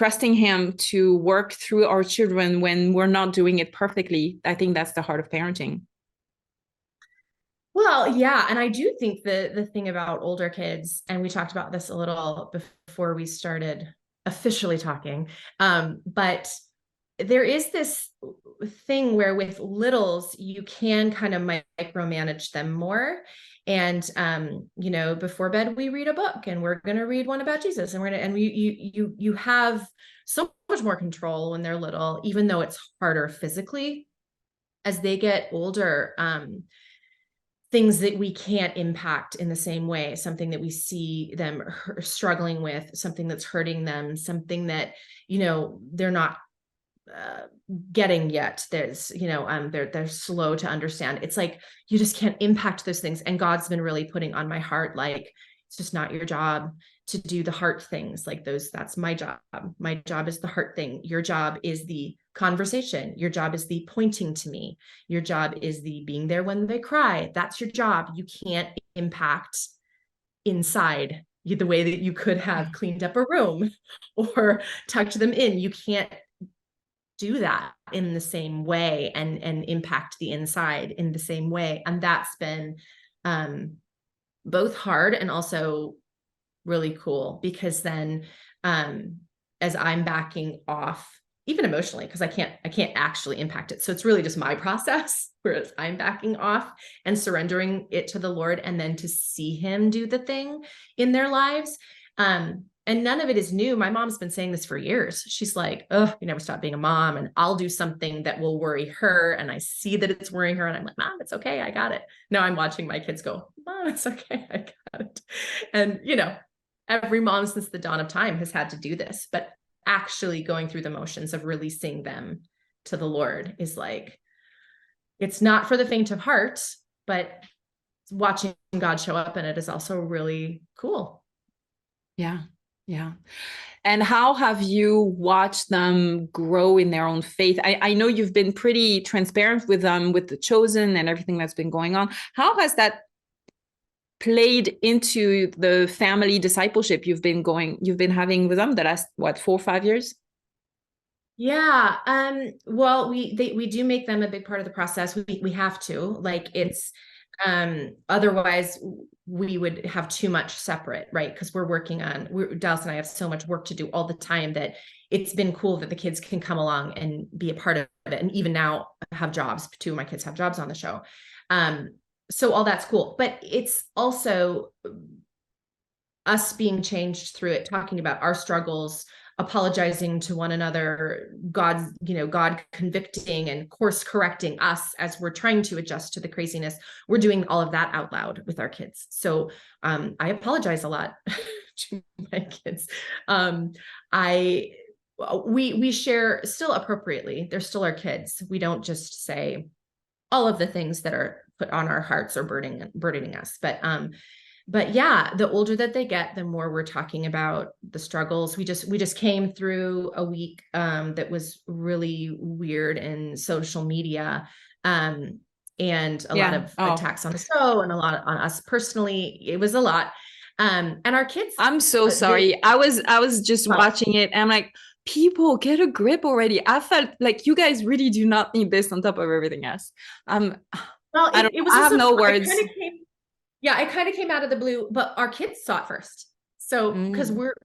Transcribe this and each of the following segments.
trusting him to work through our children when we're not doing it perfectly. I think that's the heart of parenting. Well, yeah. And I do think the thing about older kids, and we talked about this a little before we started officially talking, but there is this thing where with littles, you can kind of micromanage them more. And before bed, we read a book and we're going to read one about Jesus, and you have so much more control when they're little, even though it's harder physically. As they get older, things that we can't impact in the same way, something that we see them struggling with, something that's hurting them, something that, they're not getting yet. There's, they're slow to understand. It's like, you just can't impact those things. And God's been really putting on my heart, like, it's just not your job to do the heart things like those. That's my job. My job is the heart thing. Your job is the conversation. Your job is the pointing to me. Your job is the being there when they cry. That's your job. You can't impact inside the way that you could have cleaned up a room or tucked them in. You can't do that in the same way and impact the inside in the same way. And that's been both hard and also really cool, because then as I'm backing off, even emotionally, because I can't actually impact it. So it's really just my process, whereas I'm backing off and surrendering it to the Lord, and then to see him do the thing in their lives. And none of it is new. My mom's been saying this for years. She's like, oh, you never stop being a mom. And I'll do something that will worry her. And I see that it's worrying her. And I'm like, Mom, it's okay. I got it. Now I'm watching my kids go, Mom, it's okay. I got it. And, every mom since the dawn of time has had to do this, but actually going through the motions of releasing them to the Lord is like, it's not for the faint of heart, but watching God show up in it is also really cool. Yeah. Yeah. And how have you watched them grow in their own faith? I know you've been pretty transparent with them, with the chosen and everything that's been going on. How has that played into the family discipleship you've been having with them the last, 4 or 5 years? Yeah. Well, we do make them a big part of the process. We have to, like, it's, otherwise we would have too much separate, right? Because Dallas and I have so much work to do all the time that it's been cool that the kids can come along and be a part of it. And even now have jobs. 2 of my kids have jobs on the show. So all that's cool, but it's also us being changed through it, talking about our struggles, apologizing to one another, God convicting and course correcting us as we're trying to adjust to the craziness. We're doing all of that out loud with our kids. So I apologize a lot to my kids. We share still appropriately. They're still our kids. We don't just say all of the things that are put on our hearts or burdening us. But yeah, the older that they get, the more we're talking about the struggles. We just came through a week that was really weird in social media, and a lot of attacks on the show and a lot on us personally. It was a lot. And our kids, I'm so sorry. I was just watching it and I'm like, people, get a grip already. I felt like you guys really do not need this on top of everything else. Well, it was I have no words. It kind of came out of the blue, but our kids saw it first. So, because we're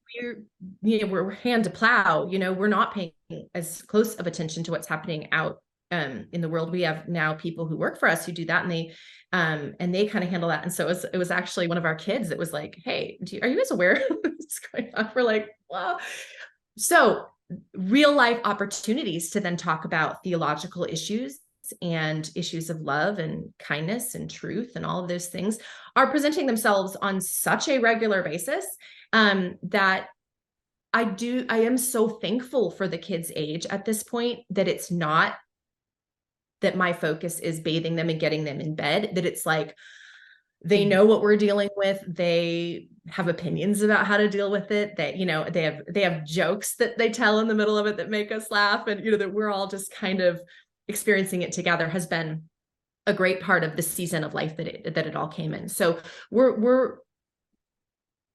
hand to plow, we're not paying as close of attention to what's happening out in the world. We have now people who work for us who do that, and they kind of handle that. And so it was actually one of our kids that was like, "Hey, are you guys aware of what's going on?" We're like, "Wow." So real life opportunities to then talk about theological issues and issues of love and kindness and truth and all of those things are presenting themselves on such a regular basis that I am so thankful for the kids' age at this point, that it's not that my focus is bathing them and getting them in bed, that it's like, they know what we're dealing with. They have opinions about how to deal with it. That, they have jokes that they tell in the middle of it that make us laugh. And, that we're all just kind of experiencing it together has been a great part of the season of life that it all came in. So we're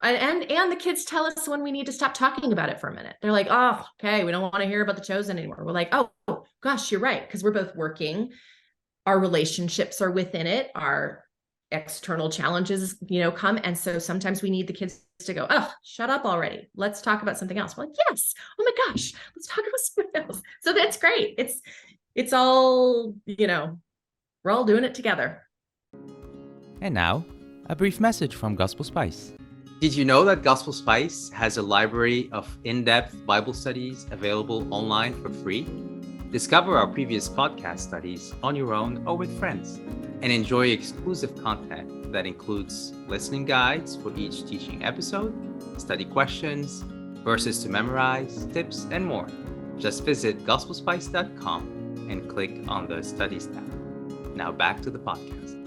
And the kids tell us when we need to stop talking about it for a minute. They're like, oh, okay, we don't want to hear about The Chosen anymore. We're like, oh gosh, you're right, because we're both working. Our relationships are within it. Our external challenges, come. And so sometimes we need the kids to go, oh, shut up already. Let's talk about something else. We're like, yes. Oh my gosh, let's talk about something else. So that's great. It's all, we're all doing it together. And now, a brief message from Gospel Spice. Did you know that Gospel Spice has a library of in-depth Bible studies available online for free? Discover our previous podcast studies on your own or with friends, and enjoy exclusive content that includes listening guides for each teaching episode, study questions, verses to memorize, tips, and more. Just visit gospelspice.com and click on the Studies tab. Now back to the podcast.